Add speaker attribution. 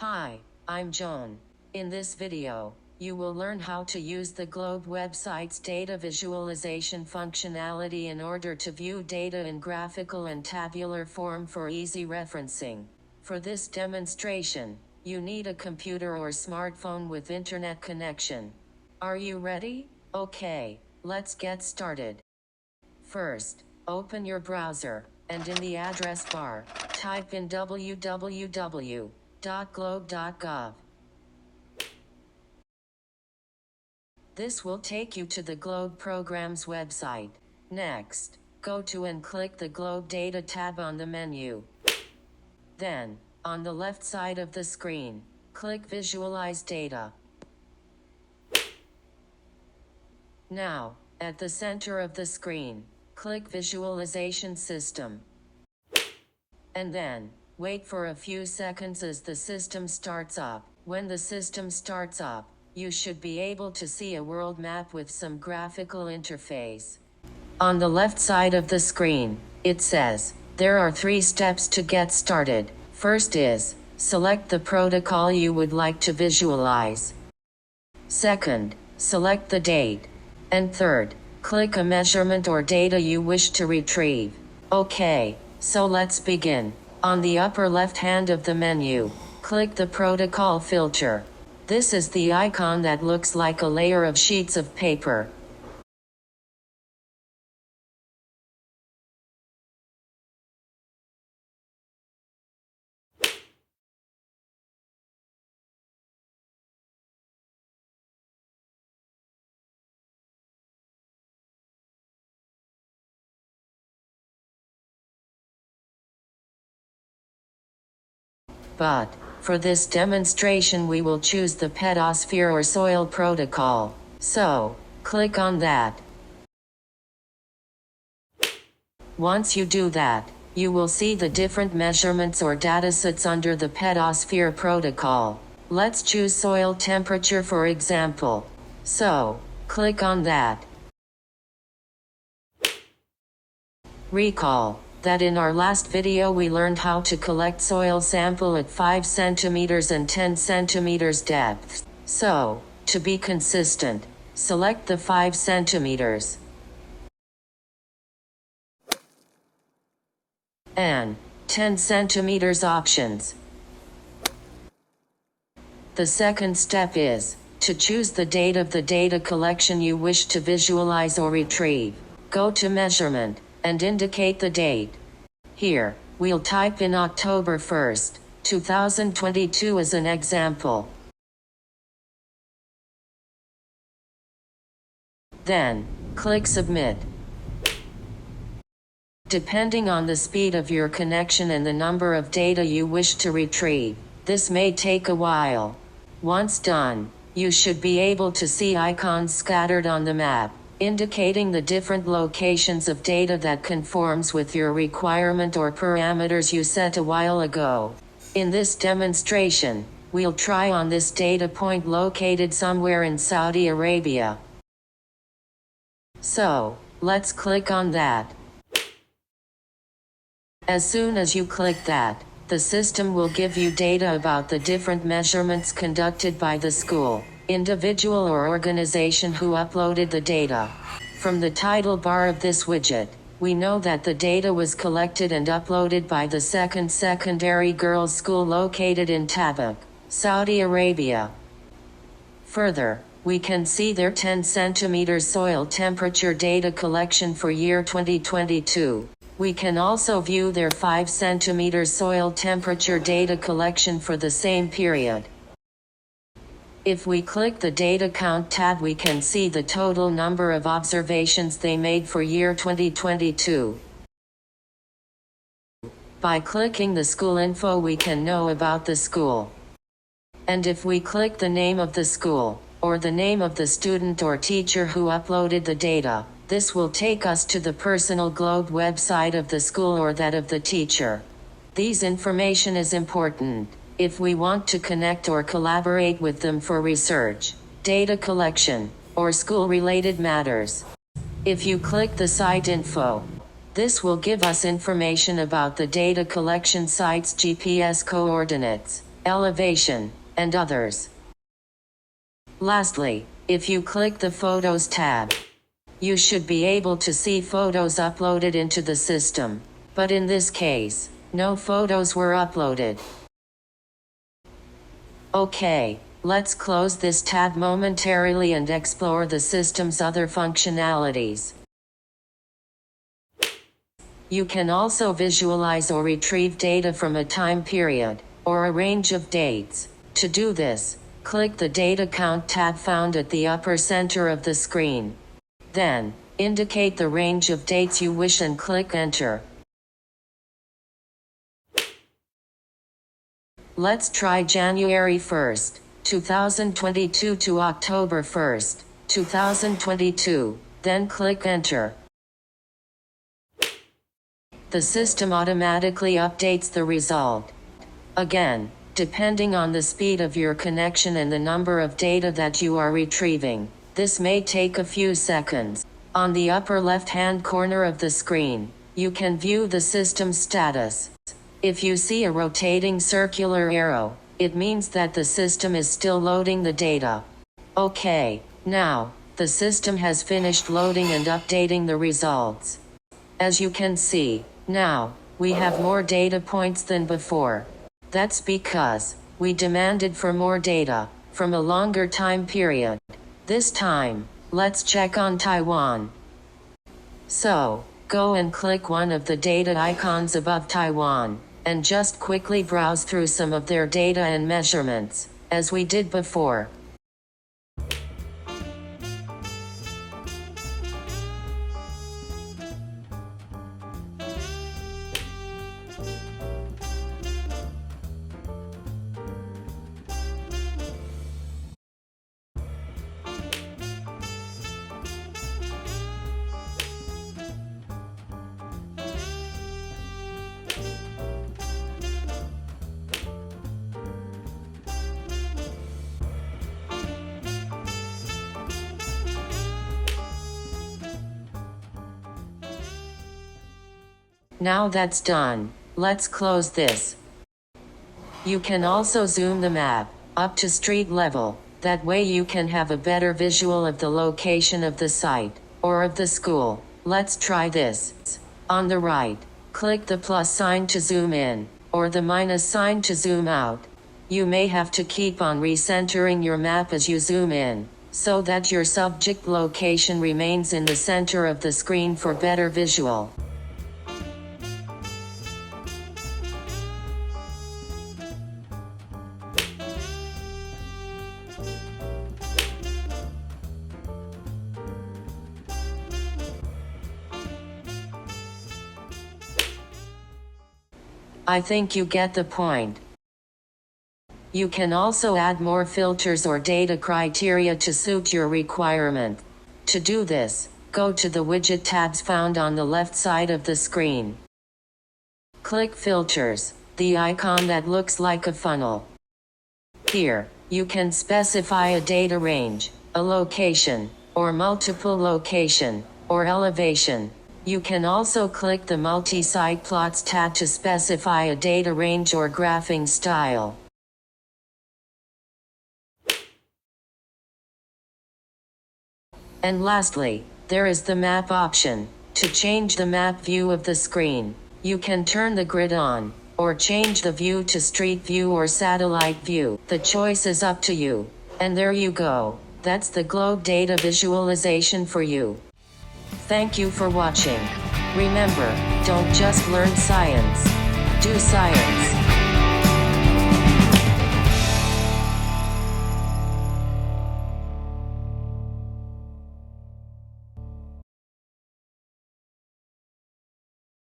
Speaker 1: Hi, I'm Joan. In this video, you will learn how to use the Globe website's data visualization functionality in order to view data in graphical and tabular form for easy referencing. For this demonstration, you need a computer or smartphone with internet connection. Are you ready? Okay, let's get started. First, open your browser, and in the address bar, type in www.globe.gov. This will take you to the Globe Programs website. Next, go to and click the Globe Data tab on the menu. Then, on the left side of the screen, click Visualize Data. Now, at the center of the screen, click Visualization System. And then, wait for a few seconds as the system starts up. When the system starts up, you should be able to see a world map with some graphical interface. On the left side of the screen, it says, there are 3 steps to get started. First is, select the protocol you would like to visualize. Second, select the date. And third, click a measurement or data you wish to retrieve. Okay, so let's begin. On the upper left hand of the menu, click the protocol filter. This is the icon that looks like a layer of sheets of paper. But, for this demonstration we will choose the pedosphere or soil protocol. So, click on that. Once you do that, you will see the different measurements or datasets under the pedosphere protocol. Let's choose soil temperature for example. So, click on that. Recall that in our last video we learned how to collect soil sample at 5 centimeters and 10 centimeters depth. So, to be consistent, select the 5 centimeters and 10 centimeters options. The second step is to choose the date of the data collection you wish to visualize or retrieve. Go to Measurement and indicate the date. Here, we'll type in October 1st, 2022 as an example. Then, click Submit. Depending on the speed of your connection and the number of data you wish to retrieve, this may take a while. Once done, you should be able to see icons scattered on the map, indicating the different locations of data that conforms with your requirement or parameters you set a while ago. In this demonstration, we'll try on this data point located somewhere in Saudi Arabia. So, let's click on that. As soon as you click that, the system will give you data about the different measurements conducted by the school, individual or organization who uploaded the data. From the title bar of this widget, we know that the data was collected and uploaded by the Second Secondary Girls School located in Tabuk, Saudi Arabia. Further, we can see their 10 centimeters soil temperature data collection for year 2022. We can also view their 5 centimeters soil temperature data collection for the same period. If we click the Data Count tab, we can see the total number of observations they made for year 2022. By clicking the school info, we can know about the school. And if we click the name of the school, or the name of the student or teacher who uploaded the data, this will take us to the personal Globe website of the school or that of the teacher. These information is important if we want to connect or collaborate with them for research, data collection, or school-related matters. If you click the site info, this will give us information about the data collection site's GPS coordinates. elevation, and others. Lastly, if you click the Photos tab, you should be able to see photos uploaded into the system. But in this case, no photos were uploaded. Okay, let's close this tab momentarily and explore the system's other functionalities. You can also visualize or retrieve data from a time period, or a range of dates. To do this, click the Data Count tab found at the upper center of the screen. Then, indicate the range of dates you wish and click Enter. Let's try January 1st, 2022 to October 1st, 2022, then click Enter. The system automatically updates the result. Again, depending on the speed of your connection and the number of data that you are retrieving, this may take a few seconds. On the upper left-hand corner of the screen, you can view the system's status. If you see a rotating circular arrow, it means that the system is still loading the data. Okay, now, the system has finished loading and updating the results. As you can see, now, we have more data points than before. That's because we demanded for more data from a longer time period. This time, let's check on Taiwan. So, go and click one of the data icons above Taiwan, and just quickly browse through some of their data and measurements, as we did before. Now that's done, let's close this. You can also zoom the map up to street level. That way you can have a better visual of the location of the site or of the school. Let's try this. On the right, click the plus sign to zoom in, or the minus sign to zoom out. You may have to keep on recentering your map as you zoom in, so that your subject location remains in the center of the screen for better visual. I think you get the point. You can also add more filters or data criteria to suit your requirement. To do this, go to the widget tabs found on the left side of the screen. Click Filters, the icon that looks like a funnel. Here, you can specify a data range, a location, or multiple location, or elevation. You can also click the Multi-Site Plots tab to specify a data range or graphing style. And lastly, there is the Map option. To change the map view of the screen, you can turn the grid on, or change the view to Street View or Satellite View. The choice is up to you. And there you go. That's the globe data visualization for you. Thank you for watching. Remember, don't just learn science. Do science.